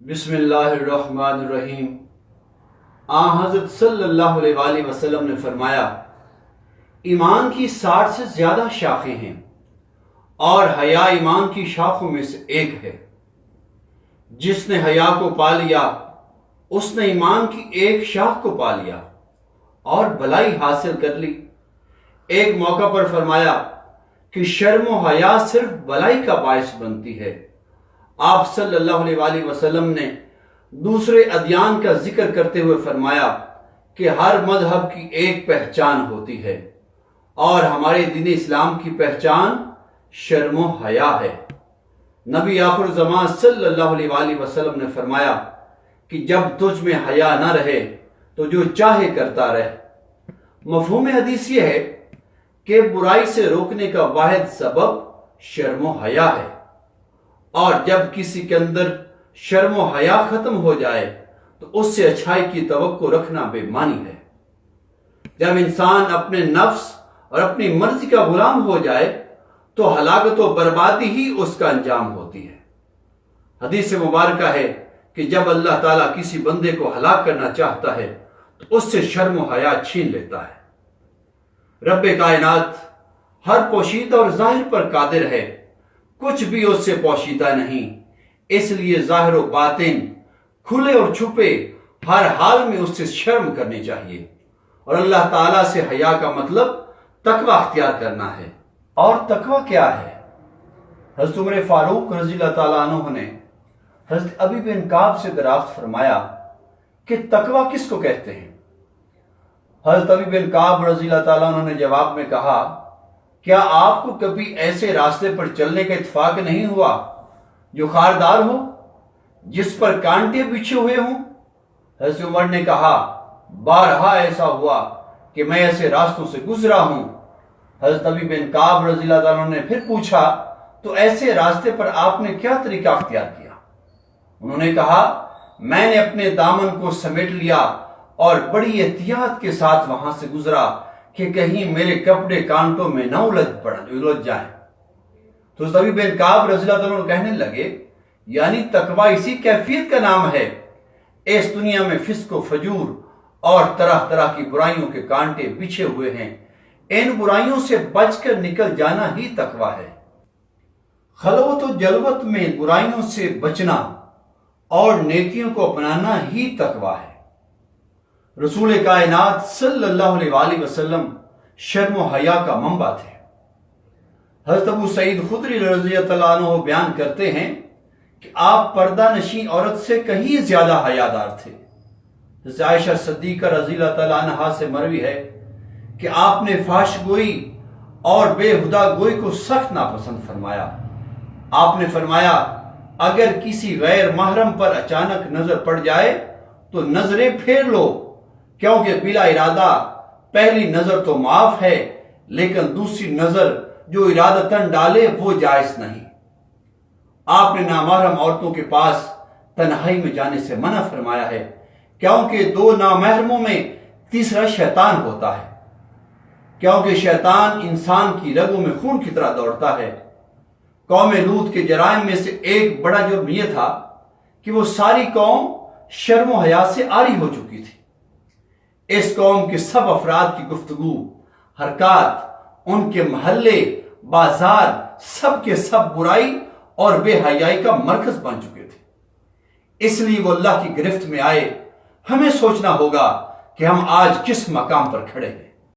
بسم اللہ الرحمن الرحیم۔ حضرت صلی اللہ علیہ وآلہ وسلم نے فرمایا، ایمان کی 60 سے زیادہ شاخیں ہیں اور حیا ایمان کی شاخوں میں سے ایک ہے۔ جس نے حیا کو پا لیا اس نے ایمان کی ایک شاخ کو پا لیا اور بھلائی حاصل کر لی۔ ایک موقع پر فرمایا کہ شرم و حیا صرف بھلائی کا باعث بنتی ہے۔ آپ صلی اللہ علیہ وآلہ وسلم نے دوسرے ادیان کا ذکر کرتے ہوئے فرمایا کہ ہر مذہب کی ایک پہچان ہوتی ہے اور ہمارے دین اسلام کی پہچان شرم و حیا ہے۔ نبی آخر زمان صلی اللہ علیہ وآلہ وسلم نے فرمایا کہ جب تجھ میں حیا نہ رہے تو جو چاہے کرتا رہ۔ مفہوم حدیث یہ ہے کہ برائی سے روکنے کا واحد سبب شرم و حیا ہے، اور جب کسی کے اندر شرم و حیا ختم ہو جائے تو اس سے اچھائی کی توقع رکھنا بے معنی ہے۔ جب انسان اپنے نفس اور اپنی مرضی کا غلام ہو جائے تو ہلاکت و بربادی ہی اس کا انجام ہوتی ہے۔ حدیث مبارکہ ہے کہ جب اللہ تعالیٰ کسی بندے کو ہلاک کرنا چاہتا ہے تو اس سے شرم و حیا چھین لیتا ہے۔ رب کائنات ہر پوشیدہ اور ظاہر پر قادر ہے، کچھ بھی اس سے پوشیدہ نہیں، اس لیے ظاہر و باطن، کھلے اور چھپے، ہر حال میں اس سے شرم کرنی چاہیے۔ اور اللہ تعالیٰ سے حیا کا مطلب تقوی اختیار کرنا ہے۔ اور تقوی کیا ہے؟ حضرت عمر فاروق رضی اللہ تعالیٰ عنہ نے حضرت ابی بن کعب سے دریافت فرمایا کہ تقوی کس کو کہتے ہیں؟ حضرت ابی بن کعب رضی اللہ تعالیٰ عنہ نے جواب میں کہا، کیا آپ کو کبھی ایسے راستے پر چلنے کا اتفاق نہیں ہوا جو خاردار ہو، جس پر کانٹے بچھے ہوئے ہوں؟ حضرت عمر نے کہا، بارہا ایسا ہوا کہ میں ایسے راستوں سے گزرا ہوں۔ حضرت ابی بن کعب رضی اللہ تعالیٰ عنہ نے پھر پوچھا، تو ایسے راستے پر آپ نے کیا طریقہ اختیار کیا؟ انہوں نے کہا، میں نے اپنے دامن کو سمیٹ لیا اور بڑی احتیاط کے ساتھ وہاں سے گزرا کہ کہیں میرے کپڑے کانٹوں میں نہ الجھ جائیں۔ تو ابی بن کعب رضی اللہ عنہ کہنے لگے، یعنی تقوی اسی کیفیت کا نام ہے۔ اس دنیا میں فسق و فجور اور طرح طرح کی برائیوں کے کانٹے بچھے ہوئے ہیں، ان برائیوں سے بچ کر نکل جانا ہی تقوی ہے۔ خلوت و جلوت میں برائیوں سے بچنا اور نیکیوں کو اپنانا ہی تقوی ہے۔ رسول کائنات صلی اللہ علیہ وآلہ وسلم شرم و حیا کا منبع تھے۔ حضرت ابو سعید خدری رضی اللہ عنہ بیان کرتے ہیں کہ آپ پردہ نشین عورت سے کہیں زیادہ حیادار تھے۔ حضرت عائشہ صدیقہ رضی اللہ تعالیٰ عنہا سے مروی ہے کہ آپ نے فحش گوئی اور بے ہدا گوئی کو سخت ناپسند فرمایا۔ آپ نے فرمایا، اگر کسی غیر محرم پر اچانک نظر پڑ جائے تو نظریں پھیر لو، کیونکہ بلا ارادہ پہلی نظر تو معاف ہے، لیکن دوسری نظر جو ارادتاً ڈالے وہ جائز نہیں۔ آپ نے نامحرم عورتوں کے پاس تنہائی میں جانے سے منع فرمایا ہے، کیونکہ دو نامحرموں میں تیسرا شیطان ہوتا ہے، کیونکہ شیطان انسان کی رگوں میں خون کی طرح دوڑتا ہے۔ قوم لوط کے جرائم میں سے ایک بڑا جرم یہ تھا کہ وہ ساری قوم شرم و حیا سے عاری ہو چکی تھی۔ اس قوم کے سب افراد کی گفتگو، حرکات، ان کے محلے، بازار، سب کے سب برائی اور بے حیائی کا مرکز بن چکے تھے۔ اس لیے وہ اللہ کی گرفت میں آئے۔ ہمیں سوچنا ہوگا کہ ہم آج کس مقام پر کھڑے ہیں۔